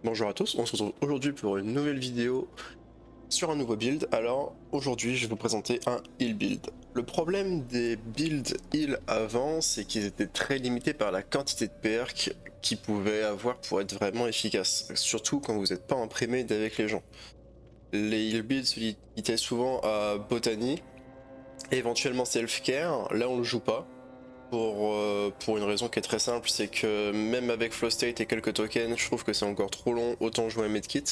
Bonjour à tous, on se retrouve aujourd'hui pour une nouvelle vidéo sur un nouveau build. Alors aujourd'hui je vais vous présenter un heal build. Le problème des builds heal avant, c'est qu'ils étaient très limités par la quantité de perks qu'ils pouvaient avoir pour être vraiment efficaces, surtout quand vous n'êtes pas en pré-made avec les gens. Les heal builds se limitaient souvent à Botany et éventuellement self-care, là on le joue pas. Pour une raison qui est très simple, c'est que même avec Flow State et quelques tokens, je trouve que c'est encore trop long, autant jouer un medkit.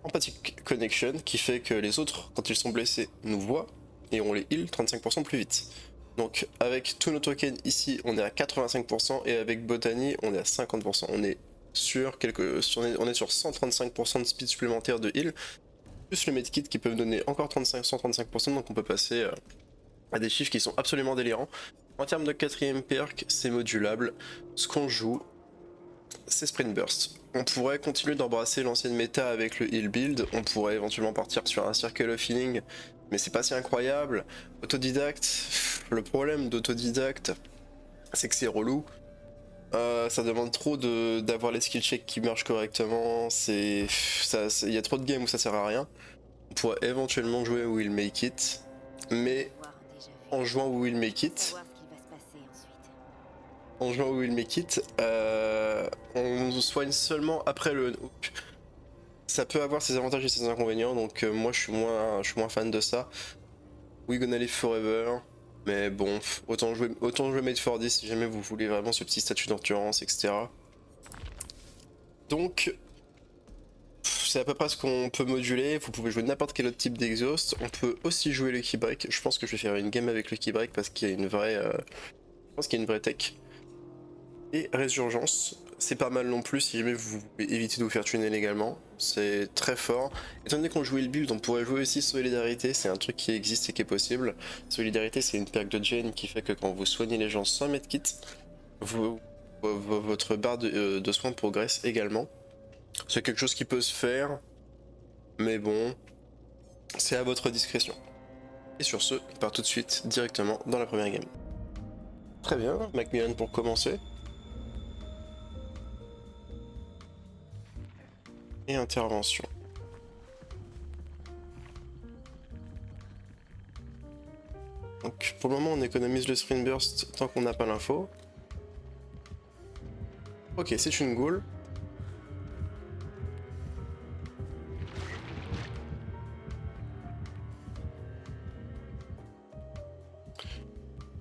Empathic Connection, qui fait que les autres, quand ils sont blessés, nous voient et on les heal 35% plus vite. Donc avec tous nos tokens ici, on est à 85% et avec Botany, on est à 50%. On est sur 135% de speed supplémentaire de heal, plus le medkit qui peut me donner encore 135%, donc on peut passer à des chiffres qui sont absolument délirants. En termes de quatrième perk, c'est modulable. Ce qu'on joue, c'est Sprint Burst. On pourrait continuer d'embrasser l'ancienne méta avec le heal build, on pourrait éventuellement partir sur un Circle of Healing, mais c'est pas si incroyable. Autodidacte, le problème d'autodidacte, c'est que c'est relou. Ça demande trop d'avoir les skill checks qui marchent correctement, il y a trop de games où ça sert à rien. On pourrait éventuellement jouer Will Make It, mais en jouant Will Make It, on soigne seulement après le hook. Ça peut avoir ses avantages et ses inconvénients, donc moi je suis moins fan de ça. We gonna live forever, mais bon, autant jouer Made for this si jamais vous voulez vraiment ce petit statut d'endurance, etc. Donc, c'est à peu près ce qu'on peut moduler. Vous pouvez jouer n'importe quel autre type d'exhaust. On peut aussi jouer le Keybreak. Je pense que je vais faire une game avec le Keybreak parce qu'il y a une vraie, je pense qu'il y a une vraie tech. Et Résurgence, c'est pas mal non plus si jamais vous voulez éviter de vous faire tunnel également, c'est très fort. Étant donné qu'on jouait le build, on pourrait jouer aussi Solidarité, c'est un truc qui existe et qui est possible. Solidarité, c'est une perk de Jane qui fait que quand vous soignez les gens sans medkit, votre barre de soins progresse également. C'est quelque chose qui peut se faire, mais bon, c'est à votre discrétion. Et sur ce, on part tout de suite directement dans la première game. Très bien, Macmillan pour commencer. Et intervention. Donc pour le moment on économise le Sprint Burst tant qu'on n'a pas l'info. Ok, c'est une ghoul.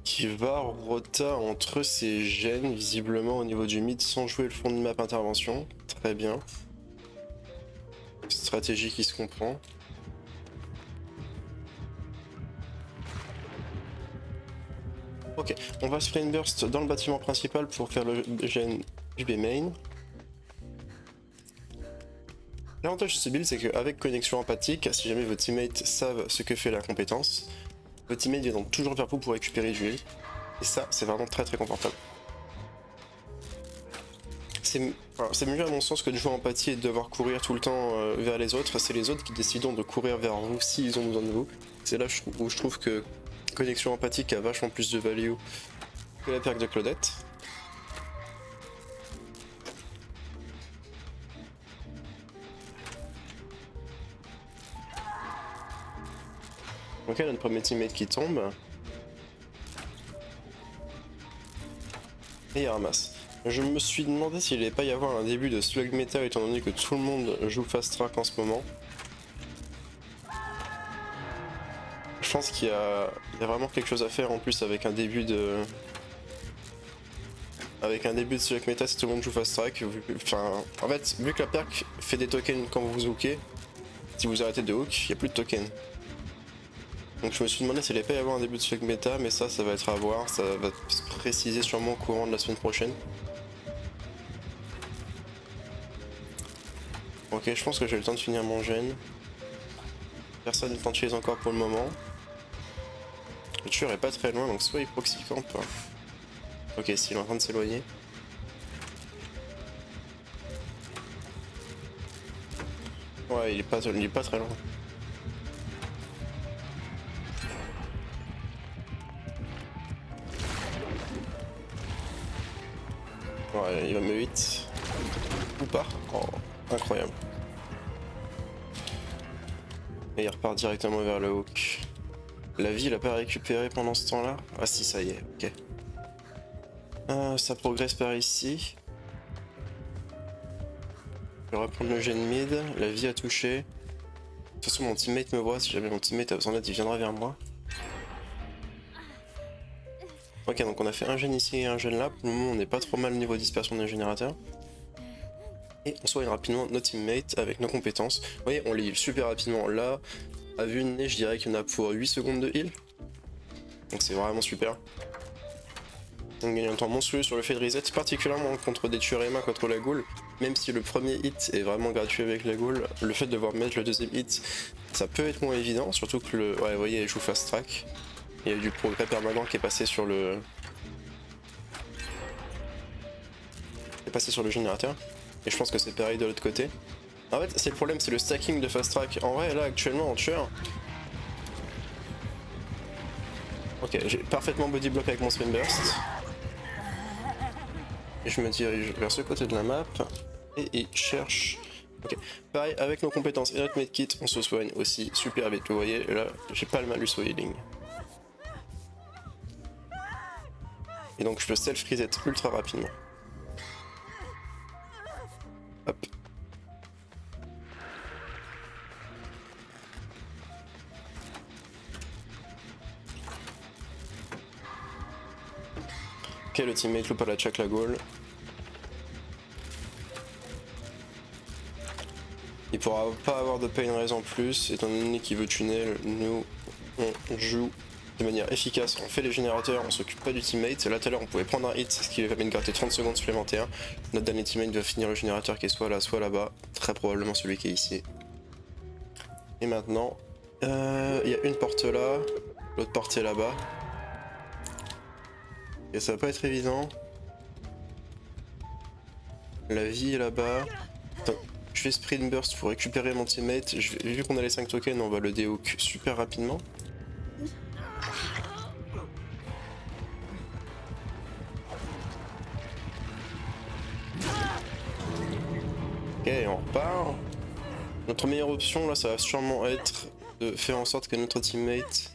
Qui va rota entre ses gènes visiblement au niveau du mid sans jouer le fond de map intervention. Très bien. Stratégie qui se comprend. Ok, on va Sprint Burst dans le bâtiment principal pour faire le gène du B main. L'avantage de ce build, c'est qu'avec connexion empathique, si jamais vos teammates savent ce que fait la compétence, vos teammates viendront toujours vers vous pour récupérer du heal. Et ça, c'est vraiment très confortable. C'est mieux à mon sens que de jouer en empathie et de devoir courir tout le temps vers les autres. C'est les autres qui décident de courir vers vous s'ils ont besoin de vous. C'est là où je trouve que connexion empathique a vachement plus de value que la perk de Claudette. Ok, notre premier teammate qui tombe. Et il ramasse. Je me suis demandé s'il n'allait pas y avoir un début de slug meta étant donné que tout le monde joue fast track en ce moment. Je pense qu'il y a vraiment quelque chose à faire en plus avec un début de slug meta si tout le monde joue fast track. En fait, vu que la perk fait des tokens quand vous hookez, si vous arrêtez de hook, il n'y a plus de tokens. Donc je me suis demandé s'il n'allait pas y avoir un début de slug meta, mais ça va être à voir, ça va se préciser sûrement au courant de la semaine prochaine. Ok, je pense que j'ai le temps de finir mon gène. Personne ne tente chase encore pour le moment. Le tueur est pas très loin, donc soit il proxy camp. Ok, s'il est en train de s'éloigner. Ouais, il est pas très loin. Ouais, il va me hit. Ou pas. Oh, incroyable. Et il repart directement vers le hook. La vie, il a pas récupéré pendant ce temps-là? Ah si, ça y est, ok. Ça progresse par ici. Je vais reprendre le gène mid. La vie a touché. De toute façon, mon teammate me voit. Si jamais mon teammate a besoin d'aide, il viendra vers moi. Ok, donc on a fait un gène ici et un gène là. Pour le moment, on n'est pas trop mal au niveau dispersion des générateurs. Et on soigne rapidement nos teammates avec nos compétences. Vous voyez, on les heal super rapidement. Là, à vue de nez, je dirais qu'il y en a pour 8 secondes de heal. Donc c'est vraiment super. On gagne un temps monstrueux sur le fait de reset, particulièrement contre des tueurs Emma contre la ghoul. Même si le premier hit est vraiment gratuit avec la ghoul, le fait de devoir mettre le deuxième hit, ça peut être moins évident, surtout que le... Ouais, vous voyez, elle joue fast track. Il y a eu du progrès permanent qui est passé sur le... générateur. Et je pense que c'est pareil de l'autre côté. En fait, c'est le problème, c'est le stacking de fast track. En vrai, là, actuellement, en tueur... Ok, j'ai parfaitement body block avec mon spin burst. Et je me dirige vers ce côté de la map. Et il cherche... Ok, pareil, avec nos compétences et notre medkit, on se soigne aussi super vite. Vous voyez, là, j'ai pas le malus au healing. Et donc je peux self-reset ultra rapidement. Hop. Ok, le teammate loupe à la check la goal. Il pourra pas avoir de pain raise en plus, étant donné qu'il veut tunnel, nous on joue de manière efficace, on fait les générateurs, on s'occupe pas du teammate. Là tout à l'heure on pouvait prendre un hit, ce qui lui permet de gratter 30 secondes supplémentaires. Notre dernier teammate va finir le générateur qui est soit là, soit là-bas, très probablement celui qui est ici. Et maintenant, il y a une porte là, l'autre porte est là-bas. Et ça va pas être évident. La vie est là-bas. Je fais sprint burst pour récupérer mon teammate. Vu qu'on a les 5 tokens, on va le déhook super rapidement. Ok, on repart. Notre meilleure option là, ça va sûrement être de faire en sorte que notre teammate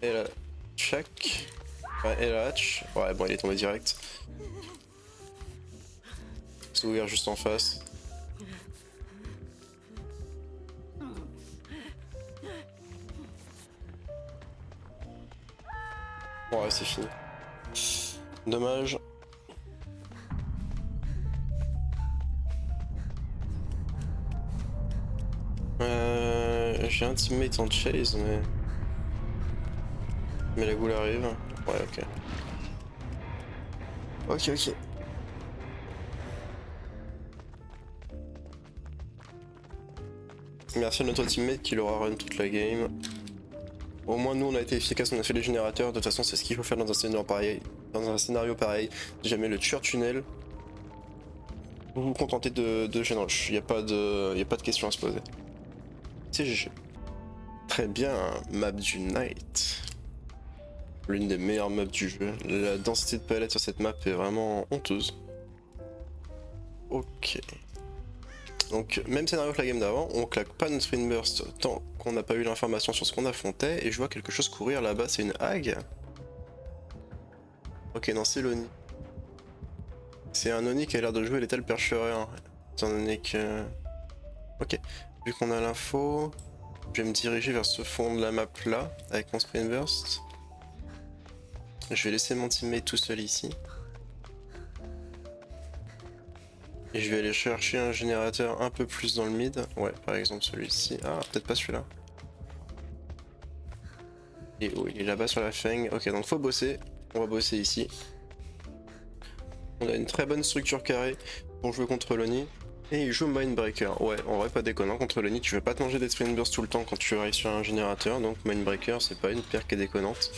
ait la check. Ouais, et la hatch. Ouais, bon, il est tombé direct. C'est ouvert juste en face. Ouais, c'est fini. Dommage. J'ai un teammate en chase, mais la ghoul arrive. Ouais, ok. Ok. Merci à notre teammate qui l'aura run toute la game. Au moins nous on a été efficace, on a fait les générateurs. De toute façon c'est ce qu'il faut faire dans un scénario pareil. Si jamais le tueur tunnel, vous vous contentez de gen rush. Y a pas de question à se poser. C'est GG. Très bien, map du night. L'une des meilleures maps du jeu. La densité de palette sur cette map est vraiment honteuse. Ok. Donc même scénario que la game d'avant, on claque pas notre sprint burst tant qu'on n'a pas eu l'information sur ce qu'on affrontait. Et je vois quelque chose courir là-bas, c'est une hag. Ok, non, c'est l'Oni. C'est un Oni qui a l'air de jouer l'étal percheur, étant donné que... Ok, vu qu'on a l'info, je vais me diriger vers ce fond de la map là, avec mon sprint burst. Je vais laisser mon teammate tout seul ici. Et je vais aller chercher un générateur un peu plus dans le mid. Ouais, par exemple celui-ci. Ah, peut-être pas celui-là. Et oh, il est là-bas sur la feng. Ok, donc faut bosser. On va bosser ici. On a une très bonne structure carrée pour jouer contre l'Oni. Et il joue Mindbreaker. Ouais, en vrai, pas déconnant. Contre l'Oni, tu veux pas te manger des sprint bursts tout le temps quand tu arrives sur un générateur. Donc Mindbreaker, c'est pas une paire qui est déconnante.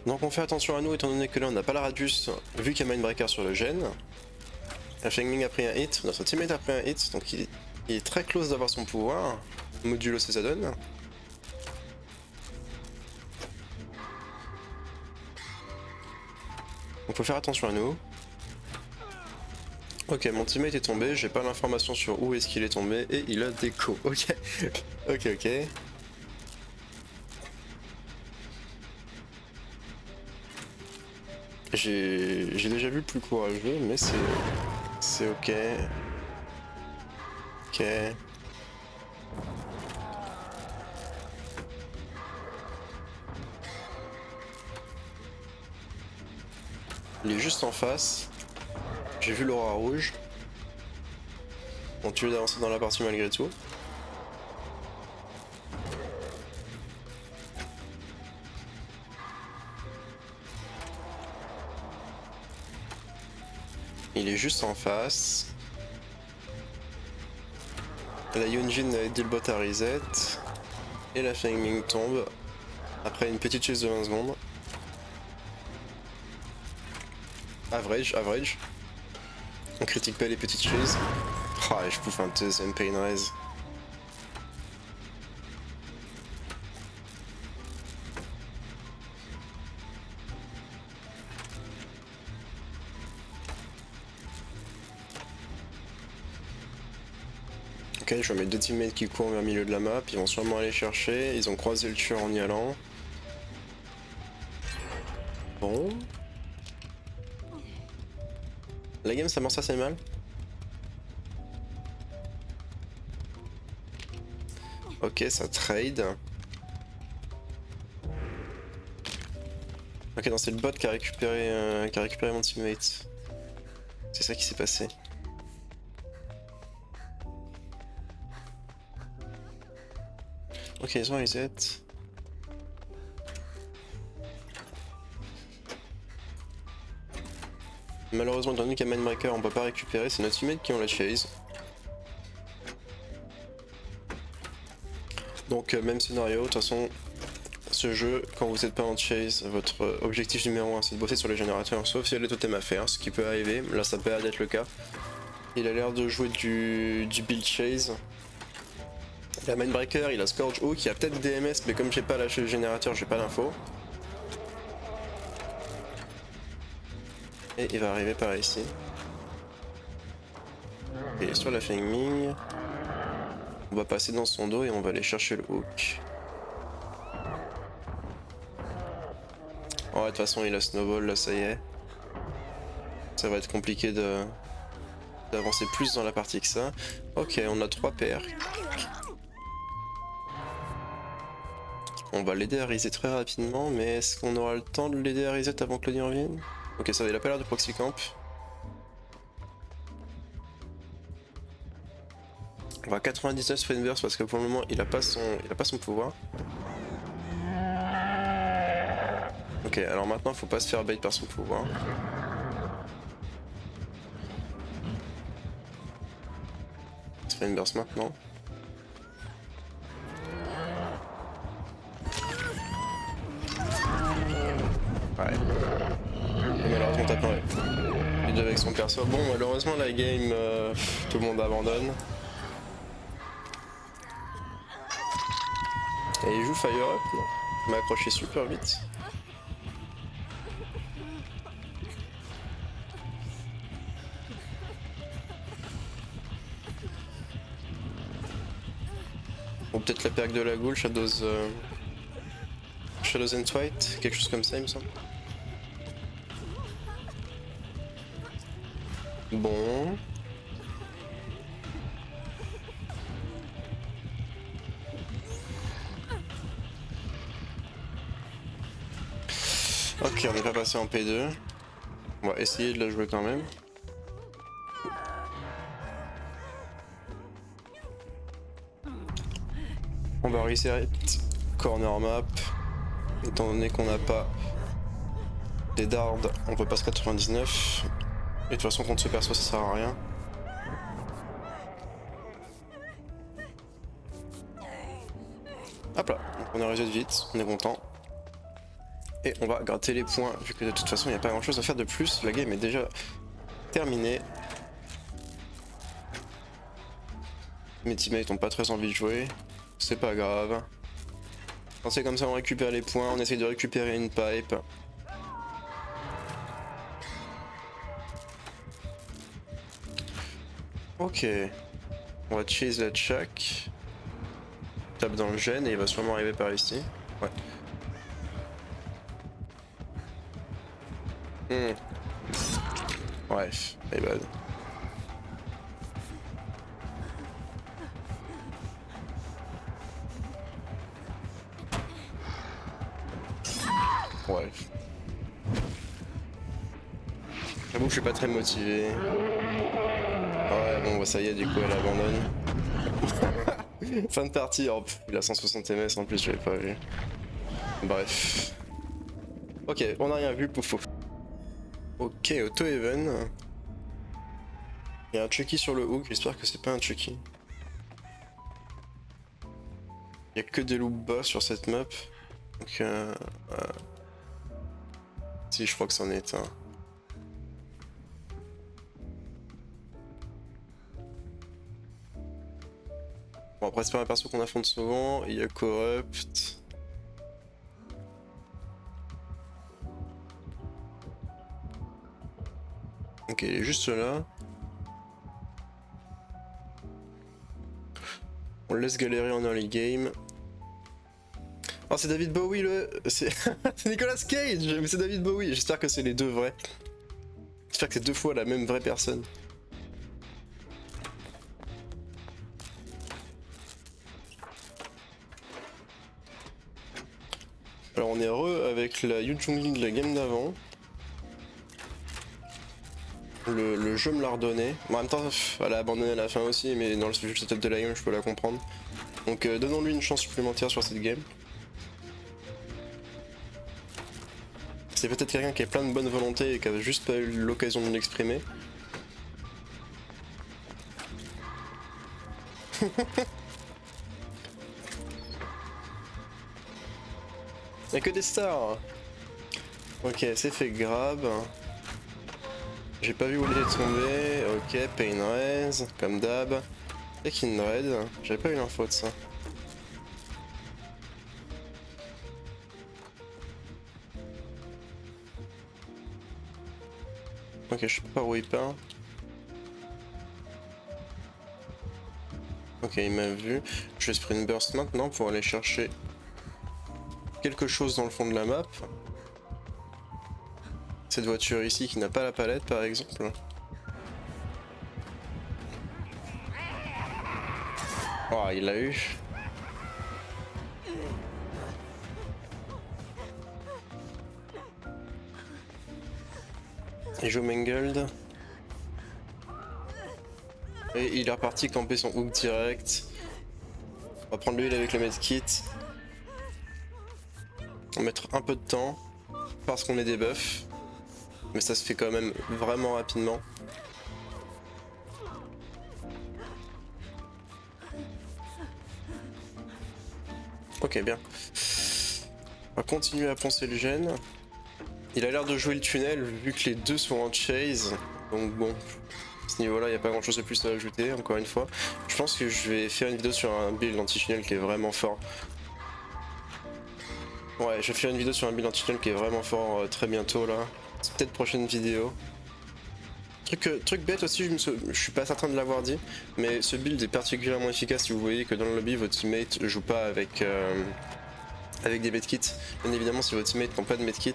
Donc on fait attention à nous étant donné que là on n'a pas la radius vu qu'il y a Mindbreaker sur le gène. Feng a pris un hit, notre teammate a pris un hit, donc il est très close d'avoir son pouvoir. Modulo ça donne. Donc faut faire attention à nous. Ok, mon teammate est tombé, j'ai pas l'information sur où est-ce qu'il est tombé et il a déco. Ok, ok. J'ai déjà vu le plus courageux, mais c'est ok. Ok. Il est juste en face. J'ai vu l'aura rouge. On tue d'avancer dans la partie malgré tout. Il est juste en face. La Yunjin a aidé le bot à reset. Et la Feng Ming tombe. Après une petite chase de 20 secondes. Average. On critique pas les petites chases. Ah, et je pouffe un deuxième pain raise. Ok, je vois mes deux teammates qui courent vers le milieu de la map, ils vont sûrement aller chercher, ils ont croisé le tueur en y allant. Bon. La game s'amorce assez mal. Ok, ça trade. Ok, non, c'est le bot qui a récupéré mon teammate. C'est ça qui s'est passé. Ok, ils ont reset. Malheureusement, étant donné qu'il y a Mindbreaker, on peut pas récupérer, c'est notre teammate qui ont la chase. Donc même scénario, de toute façon, ce jeu, quand vous n'êtes pas en chase, votre objectif numéro 1 c'est de bosser sur les générateurs, sauf si il y a des totems à faire, ce qui peut arriver, là ça peut être le cas. Il a l'air de jouer du build chase. Il a Mindbreaker, il a Scourge Hook, il a peut-être DMS, mais comme j'ai pas lâché le générateur, j'ai pas l'info. Et il va arriver par ici. Il est sur la Feng Ming. On va passer dans son dos et on va aller chercher le hook. Oh, de toute façon, il a Snowball là, ça y est. Ça va être compliqué d'avancer plus dans la partie que ça. Ok, on a 3 perks. On va l'aider à reset très rapidement, mais est-ce qu'on aura le temps de l'aider à reset avant que Claudie revienne? Ok, ça va, il a pas l'air de proxy camp. On va 99 Fenverse parce que pour le moment il a pas son pouvoir. Ok, alors maintenant faut pas se faire bait par son pouvoir. Fenverse maintenant. Ouais. Et malheureusement t'as pas les deux avec son perso. Bon, malheureusement la game, tout le monde abandonne. Et il joue Fire Up, il m'a accroché super vite. Ou peut-être la perk de la Ghoul, Shadows and White, quelque chose comme ça il me semble. Bon. Ok, on n'est pas passé en P2. On va essayer de la jouer quand même. On va reset corner map. Étant donné qu'on n'a pas des dards, on peut pas se 99. Et de toute façon contre ce perso ça sert à rien. Hop là, donc on a reset vite, on est content. Et on va gratter les points, vu que de toute façon il n'y a pas grand chose à faire de plus. La game est déjà terminée. Mes teammates ont pas très envie de jouer. C'est pas grave. Quand c'est comme ça, on récupère les points, on essaye de récupérer une pipe. Ok. On va chase la Chuck. Tape dans le gène et il va sûrement arriver par ici. Ouais. Bref, my bad. Bref. J'avoue que je suis pas très motivé. Ouais, bon, bah ça y est, du coup, elle abandonne. Fin de partie, hop, il a 160 ms en plus, je l'avais pas vu. Bref. Ok, on a rien vu, pouf. Ok, auto-even. Il y a un Chucky sur le hook, j'espère que c'est pas un Chucky. Il y a que des loups bas sur cette map. Donc si, je crois que c'en est un. Bon, après c'est pas un perso qu'on affronte souvent, il y a Corrupt. Ok, il est juste là. On le laisse galérer en early game. Oh, c'est David Bowie le... C'est Nicolas Cage, mais c'est David Bowie. J'espère que c'est les deux vrais. J'espère que c'est 2 fois la même vraie personne. Alors on est heureux avec la Yujongli de la game d'avant. Le jeu me l'a redonné. En même temps, elle a abandonné à la fin aussi, mais dans le setup de la game, je peux la comprendre. Donc donnons-lui une chance supplémentaire sur cette game. C'est peut-être quelqu'un qui a plein de bonne volonté et qui a juste pas eu l'occasion de l'exprimer. Y'a que des stars. Ok, c'est fait grab. J'ai pas vu où il est tombé. Ok, Pain Raise, comme d'hab. Et Kindred, j'avais pas eu l'info de ça. Ok, je sais pas par où il part. Ok, il m'a vu. Je vais sprint burst maintenant pour aller chercher quelque chose dans le fond de la map. Cette voiture ici qui n'a pas la palette par exemple. Oh, il l'a eu. Il joue Mangled. Et il est reparti camper son hook direct. On va prendre l'huile avec le medkit. On va mettre un peu de temps parce qu'on est des buffs. Mais ça se fait quand même vraiment rapidement. Ok, bien. On va continuer à poncer le gène. Il a l'air de jouer le tunnel vu que les deux sont en chase. Donc bon, à ce niveau là, il n'y a pas grand chose de plus à ajouter, encore une fois. Je pense que je vais faire une vidéo sur un build anti-tunnel qui est vraiment fort. Ouais, je vais faire une vidéo sur un build anti-tunnel qui est vraiment fort très bientôt là. C'est peut-être prochaine vidéo. Truc bête aussi, je suis pas certain de l'avoir dit, mais ce build est particulièrement efficace si vous voyez que dans le lobby votre teammate joue pas avec, avec des medkits. Bien évidemment si votre teammate n'a pas de medkit.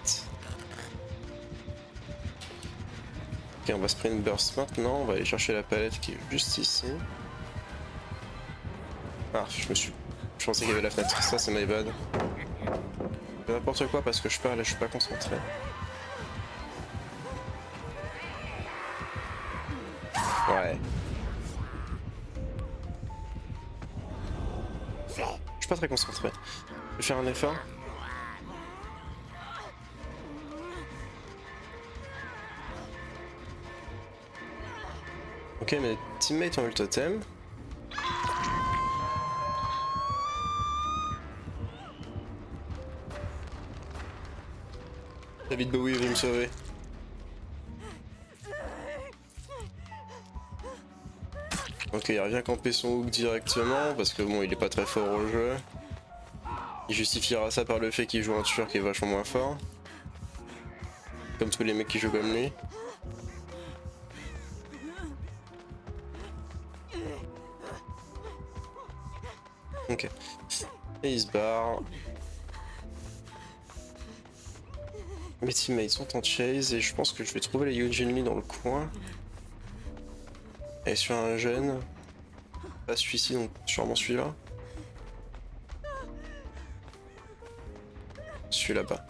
Ok, on va sprint burst maintenant, on va aller chercher la palette qui est juste ici. Ah, je pensais qu'il y avait la fenêtre, ça c'est my bad. N'importe quoi parce que je parle et je suis pas concentré. Ouais. Je suis pas très concentré. Je vais faire un effort. Ok, mes teammates ont eu le totem. David Bowie est venu me sauver. Ok, il revient camper son hook directement parce que bon, il est pas très fort au jeu. Il justifiera ça par le fait qu'il joue un tueur qui est vachement moins fort. Comme tous les mecs qui jouent comme lui. Ok. Et il se barre. Mes teammates sont en chase et je pense que je vais trouver les Eugene Lee dans le coin. Et sur un jeune. Pas celui-ci, donc sûrement celui-là. Celui là-bas.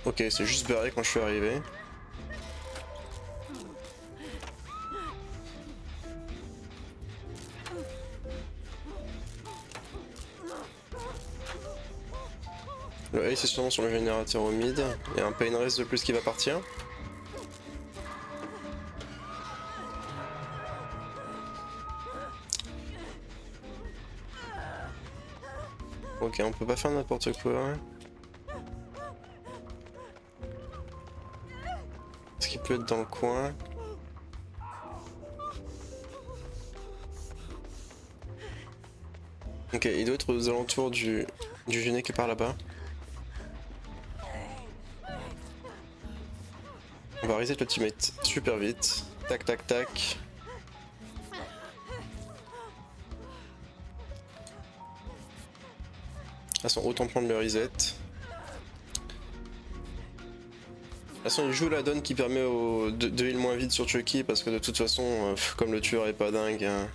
Ok, c'est juste barré quand je suis arrivé. Le ace est sûrement sur le générateur au mid. Il y a un pain rest de plus qui va partir. Ok, on peut pas faire n'importe quoi. Est-ce qu'il peut être dans le coin? Ok, il doit être aux alentours du genet qui est par là-bas. On va reset le teammate super vite. Tac tac tac. De toute façon, autant prendre le reset. De toute façon, il joue la donne qui permet de heal moins vite sur Chucky parce que de toute façon, comme le tueur est pas dingue, hein,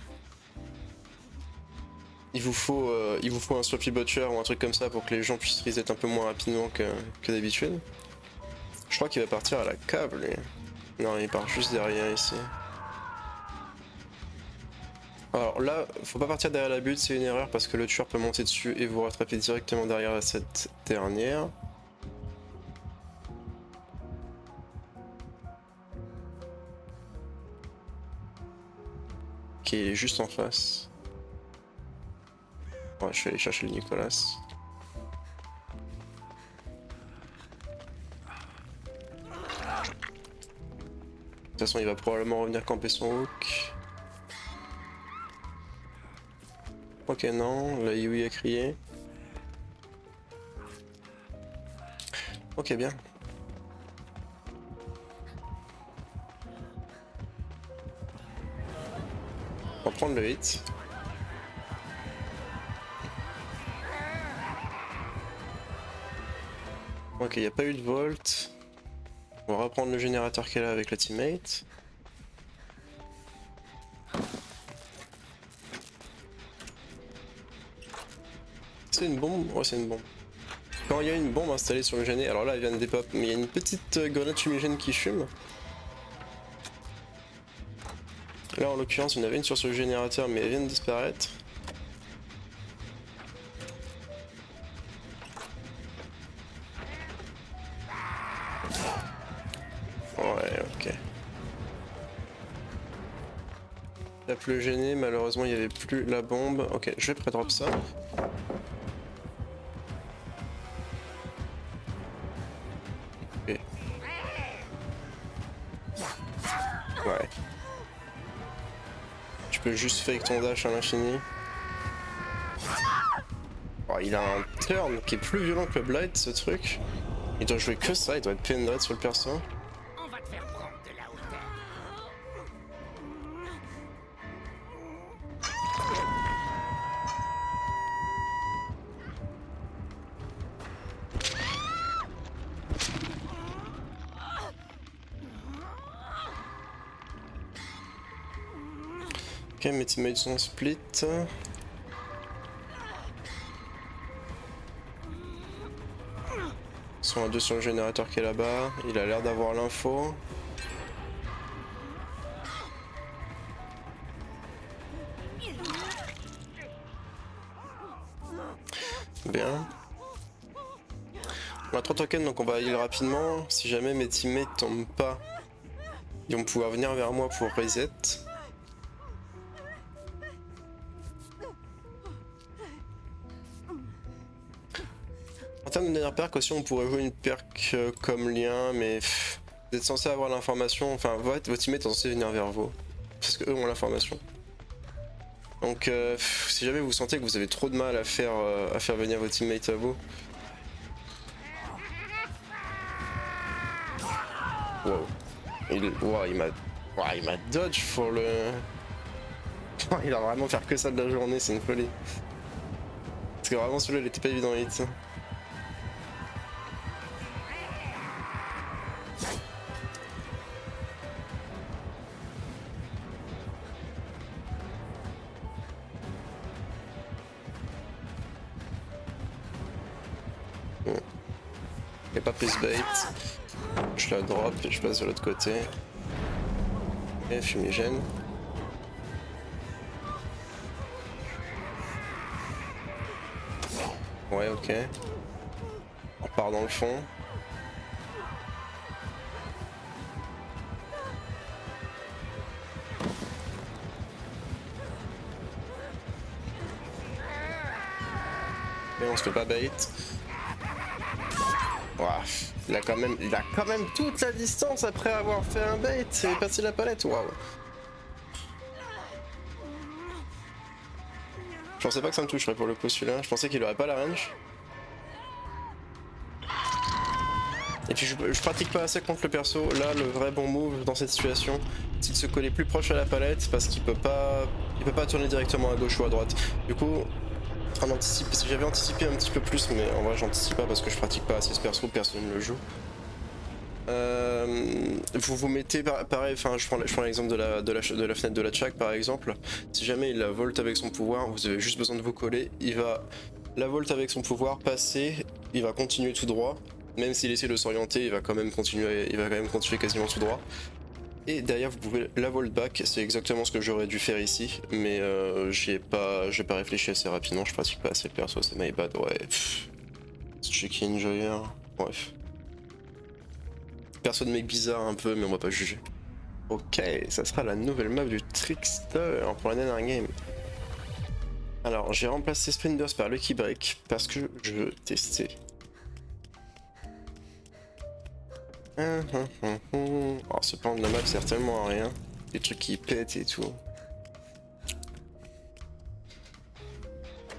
il vous faut un Sloppy Butcher ou un truc comme ça pour que les gens puissent reset un peu moins rapidement que d'habitude. Je crois qu'il va partir à la cave lui. Non, il part juste derrière ici. Alors là, faut pas partir derrière la butte, c'est une erreur parce que le tueur peut monter dessus et vous rattraper directement derrière cette dernière. Ok, il est juste en face. Ouais, je vais aller chercher le Nicolas. De toute façon, il va probablement revenir camper son hook. Ok, non, la Yui a crié. Ok, bien. On va prendre le hit. Ok, il n'y a pas eu de volt. On va reprendre le générateur qu'elle a avec la teammate. C'est une bombe? Ouais, c'est une bombe. Quand il y a une bombe installée sur le genet, alors là elle vient de dépop, mais il y a une petite grenade fumigène qui fume. Là en l'occurrence il y en avait une sur ce générateur mais elle vient de disparaître. Ouais, ok. Tape le gêné, malheureusement il n'y avait plus la bombe. Ok, je vais pré-drop ça. Ok. Ouais. Tu peux juste fake ton dash à l'infini. Oh, il a un turn qui est plus violent que le blight ce truc. Il doit jouer que ça, il doit être PN sur le perso. On va te faire prendre de la hauteur. Ok, mes teammates sont split. Ils sont à deux sur le générateur qui est là-bas. Il a l'air d'avoir l'info. Bien. On a 3 tokens donc on va heal rapidement. Si jamais mes teammates tombent pas, ils vont pouvoir venir vers moi pour reset. En termes de dernière perk aussi on pourrait jouer une perk comme lien mais Vous êtes censé avoir l'information, enfin votre teammate est censé venir vers vous. Parce que eux ont l'information. Donc si jamais vous sentez que vous avez trop de mal à faire venir vos teammates à vous. Wow. Il m'a dodge pour le... Il va vraiment faire que ça de la journée, c'est une folie. Parce que vraiment celui-là il était pas évident à hit. Il a pas pris ce bait. Je la drop et je passe de l'autre côté. Et fumigène. Ouais, ok. On part dans le fond. Et on se fait pas bait. Ouah, il a quand même toute la distance après avoir fait un bait et passé la palette, waouh. Je pensais pas que ça me toucherait pour le coup celui-là, je pensais qu'il aurait pas la range. Et puis je pratique pas assez contre le perso, là le vrai bon move dans cette situation, c'est de se coller plus proche à la palette parce qu'il peut pas tourner directement à gauche ou à droite. Du coup, j'avais anticipé un petit peu plus, mais en vrai j'anticipe pas parce que je pratique pas assez ce perso, personne ne le joue. Vous vous mettez pareil, enfin je prends l'exemple de la fenêtre de la Chak par exemple. Si jamais il la volte avec son pouvoir, vous avez juste besoin de vous coller, il va la volte avec son pouvoir, passer, il va continuer tout droit. Même s'il essaie de s'orienter, il va quand même continuer quasiment tout droit. Et derrière vous pouvez la volt back, c'est exactement ce que j'aurais dû faire ici, mais j'ai pas réfléchi assez rapidement, je pratique pas assez le perso, c'est my bad, ouais. Check enjoyer, bref. Perso de mec bizarre un peu, mais on va pas juger. Ok, ça sera la nouvelle map du Trickster pour la dernière game. Alors j'ai remplacé Sprint Burst par Lucky Break parce que je veux tester. Alors ce plan de la map sert tellement à rien. Des trucs qui pètent et tout.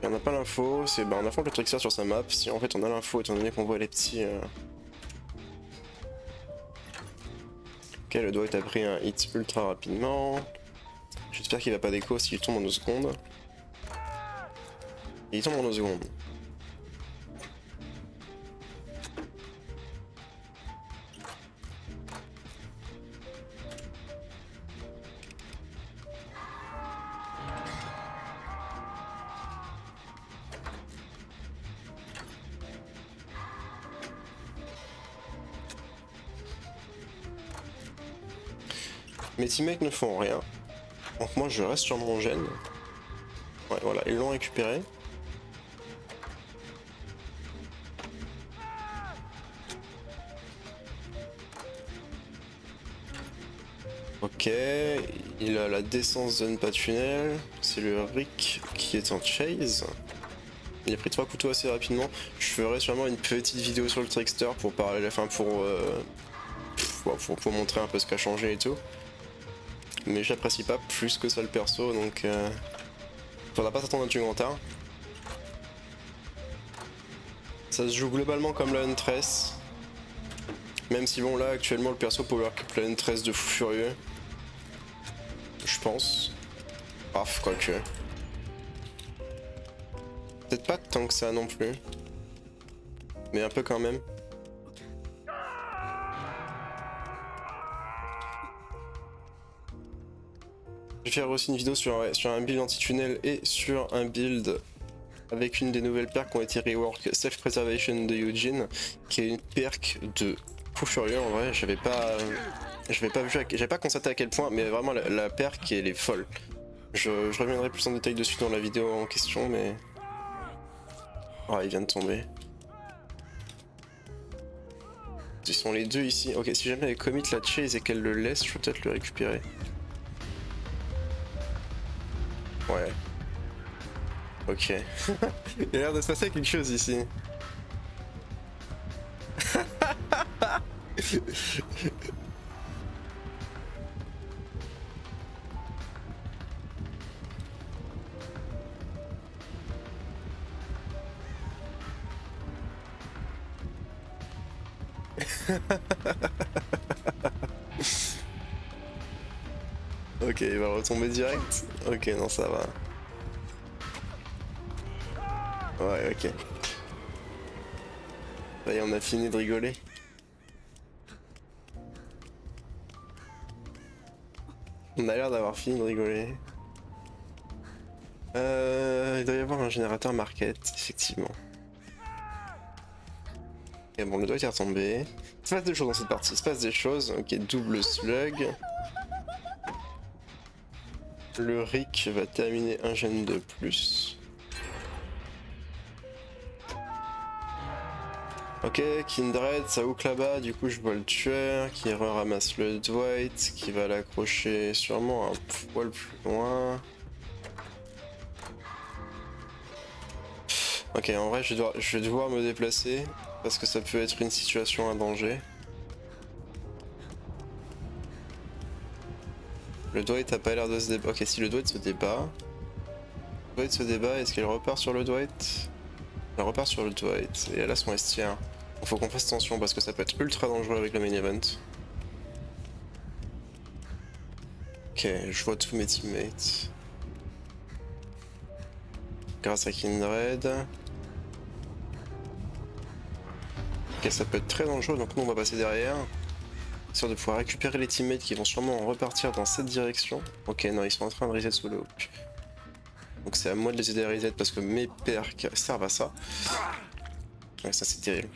Et on n'a pas l'info, on affronte le Trickster sur sa map. Si en fait on a l'info étant donné qu'on voit les petits... Ok, le doigt a pris un hit ultra rapidement. J'espère qu'il va pas d'écho s'il tombe en 2 secondes. Et il tombe en 2 secondes. Mes teammates ne font rien. Donc moi je reste sur mon gène. Ouais voilà, ils l'ont récupéré. Ok, il a la décence zone pas tunnel. C'est le Rick qui est en chase. Il a pris 3 couteaux assez rapidement. Je ferai sûrement une petite vidéo sur le Trickster pour parler, enfin pour montrer un peu ce qui a changé et tout. Mais j'apprécie pas plus que ça le perso, donc faudra pas s'attendre à un tuer grand tard. Ça se joue globalement comme la Huntress. Même si bon là actuellement le perso power clip la Huntress de fou furieux. Je pense. Paf, quoique. Peut-être pas tant que ça non plus. Mais un peu quand même. Je vais faire aussi une vidéo sur un build anti-tunnel et sur un build avec une des nouvelles perks qui ont été rework, Self-Preservation de Eugene, qui est une perk de fou furieux en vrai. J'avais pas constaté à quel point, mais vraiment la perk elle est folle. Je reviendrai plus en détail dessus dans la vidéo en question, mais... Oh, il vient de tomber. Ils sont les deux ici. Ok, si jamais elle commit la chase et qu'elle le laisse, je peux peut-être le récupérer. Ouais. Ok. Il a l'air de se passer quelque chose ici. Ok, il va retomber direct. Ok, non, ça va. Ouais, ok. Ça y est, on a fini de rigoler. On a l'air d'avoir fini de rigoler. Il doit y avoir un générateur market, effectivement. Et bon, le doigt est retombé. Il se passe des choses dans cette partie, il se passe des choses. Ok, double slug. Le Rick va terminer un gène de plus. Ok, Kindred, ça hook là-bas, du coup je vois le tueur qui ramasse le Dwight, qui va l'accrocher sûrement un poil plus loin. Ok, en vrai je vais devoir me déplacer, parce que ça peut être une situation à danger. Le Dwight a pas l'air de se débattre. Ok, si le Dwight se débat... Le Dwight se débat, est-ce qu'il repart sur le Dwight? Il repart sur le Dwight, et elle a son estière. Il faut qu'on fasse attention parce que ça peut être ultra dangereux avec le main event. Ok, je vois tous mes teammates. Grâce à Kindred. Ok, ça peut être très dangereux, donc nous on va passer derrière. Histoire de pouvoir récupérer les teammates qui vont sûrement repartir dans cette direction. Ok, non, ils sont en train de reset sous le hook. Donc c'est à moi de les aider à reset parce que mes perks servent à ça. Ouais, ça c'est terrible.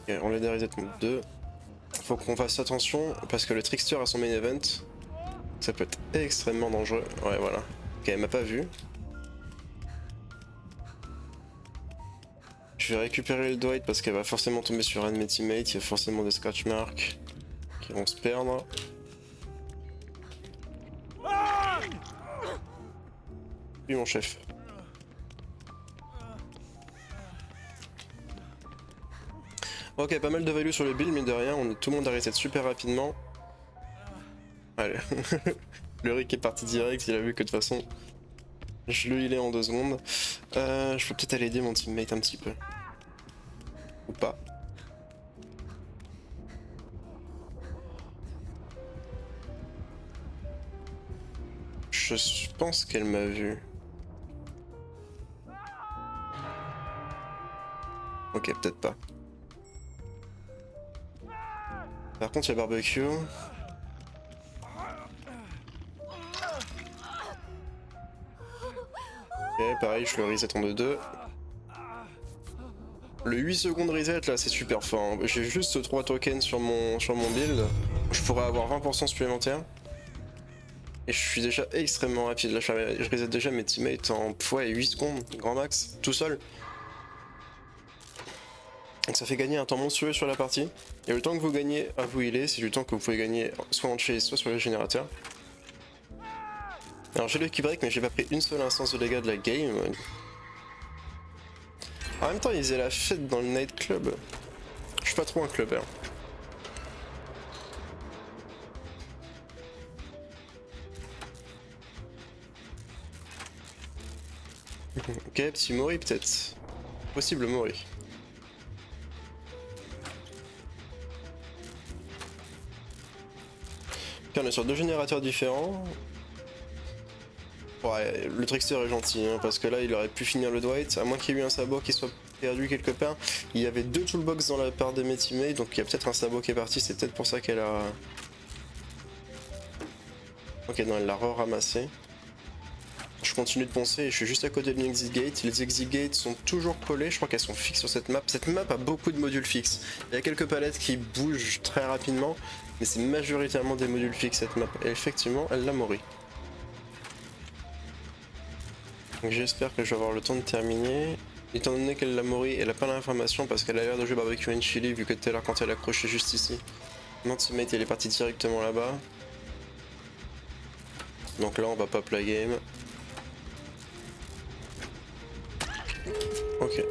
Ok, on les reset 2. Faut qu'on fasse attention parce que le Trickster a son main event. Ça peut être extrêmement dangereux. Ouais, voilà. Ok, elle m'a pas vu. Je vais récupérer le Dwight parce qu'elle va forcément tomber sur un de mes teammates. Il y a forcément des scratch marks qui vont se perdre. Oui, mon chef. Ok, pas mal de value sur le build, mais de rien, tout le monde a reset super rapidement. Allez. Le Rick est parti direct, il a vu que de toute façon, je le healais en 2 secondes. Je peux peut-être aller aider mon teammate un petit peu. Ou pas. Je pense qu'elle m'a vu. Ok, peut-être pas. Par contre, il y a barbecue. Ok, pareil, je le reset en 2-2. Le 8 secondes reset là, c'est super fort. Hein. J'ai juste 3 tokens sur mon build. Je pourrais avoir 20% supplémentaire. Et je suis déjà extrêmement rapide. Là, je reset déjà mes teammates en 8 secondes, grand max, tout seul. Donc ça fait gagner un temps monstrueux sur la partie. Et le temps que vous gagnez à vous healer, c'est du temps que vous pouvez gagner soit en chase, soit sur le générateur. Alors j'ai le key break, mais j'ai pas pris une seule instance de dégâts de la game. En même temps, ils faisaient la fête dans le nightclub. Je suis pas trop un clubber. Ok, petit Mori peut-être. Possible Mori. Ok, on est sur 2 générateurs différents. Ouais, le trickster est gentil, hein, parce que là il aurait pu finir le Dwight, à moins qu'il y ait eu un sabot qui soit perdu quelque part. Il y avait 2 toolbox dans la part de mes teammates, donc il y a peut-être un sabot qui est parti, c'est peut-être pour ça qu'elle a... Ok, non, elle l'a re-ramassé. Je continue de poncer et je suis juste à côté de l'exit gate. Les exit gates sont toujours collés, je crois qu'elles sont fixes sur cette map. Cette map a beaucoup de modules fixes. Il y a quelques palettes qui bougent très rapidement, mais c'est majoritairement des modules fixes cette map. Et effectivement, elle l'a mori. Donc j'espère que je vais avoir le temps de terminer. Étant donné qu'elle l'a mori, elle a pas l'information parce qu'elle a l'air de jouer barbecue and chili vu que tout à l'heure quand elle a accroché juste ici. Mon teammate elle est partie directement là-bas. Donc là on va pop la game. Ok.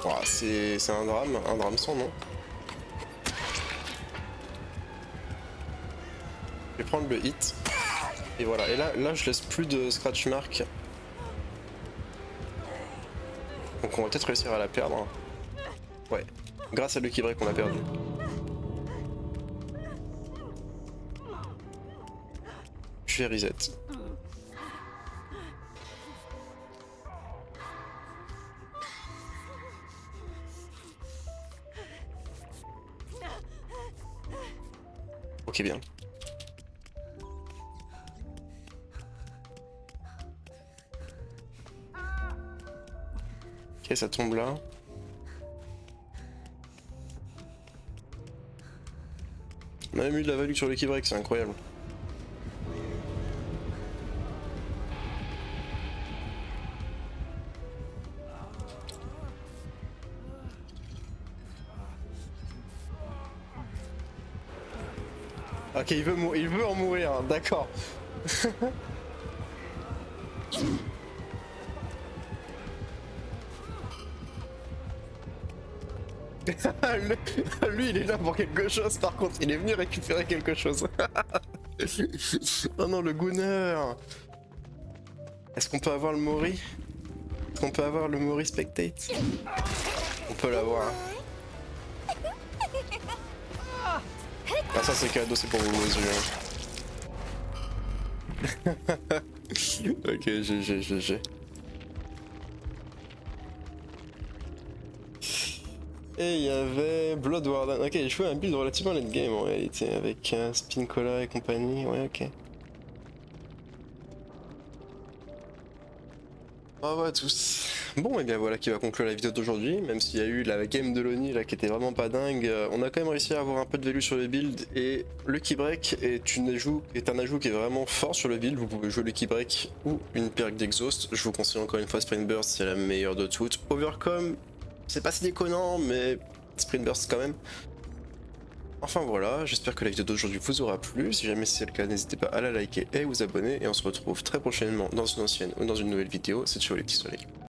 Oh, c'est un drame sans nom. prendre le hit. Et voilà, et là je laisse plus de scratch mark. Donc on va peut-être réussir à la perdre. Ouais, grâce à Lucky Break on a perdu. Je vais reset. Ok, bien. Ok, ça tombe là. On a même eu de la value sur Lucky Break, c'est incroyable. Ok, il veut en mourir, hein, d'accord. Lui, il est là pour quelque chose, par contre, il est venu récupérer quelque chose. Oh non, le Gunner. Est-ce qu'on peut avoir le Mori? Est-ce qu'on peut avoir le Mori Spectate? On peut l'avoir. Ah, ça c'est cadeau, c'est pour vous les yeux. Ok, GG. Et il y avait Blood Warden. Ok, j'ai joué un build relativement late game en réalité, avec Spin Cola et compagnie. Ouais, ok. Au revoir à tous. Bon, et bien voilà qui va conclure la vidéo d'aujourd'hui. Même s'il y a eu la game de l'Oni là qui était vraiment pas dingue, on a quand même réussi à avoir un peu de value sur le build. Et Lucky Break est un ajout qui est vraiment fort sur le build. Vous pouvez jouer Lucky Break ou une perk d'exhaust. Je vous conseille encore une fois Sprint Burst, c'est la meilleure de toutes. Overcome, c'est pas si déconnant, mais Sprint Burst quand même. Enfin voilà, j'espère que la vidéo d'aujourd'hui vous aura plu. Si jamais c'est le cas, n'hésitez pas à la liker et à vous abonner. Et on se retrouve très prochainement dans une ancienne ou dans une nouvelle vidéo. C'est ciao les petits soleils.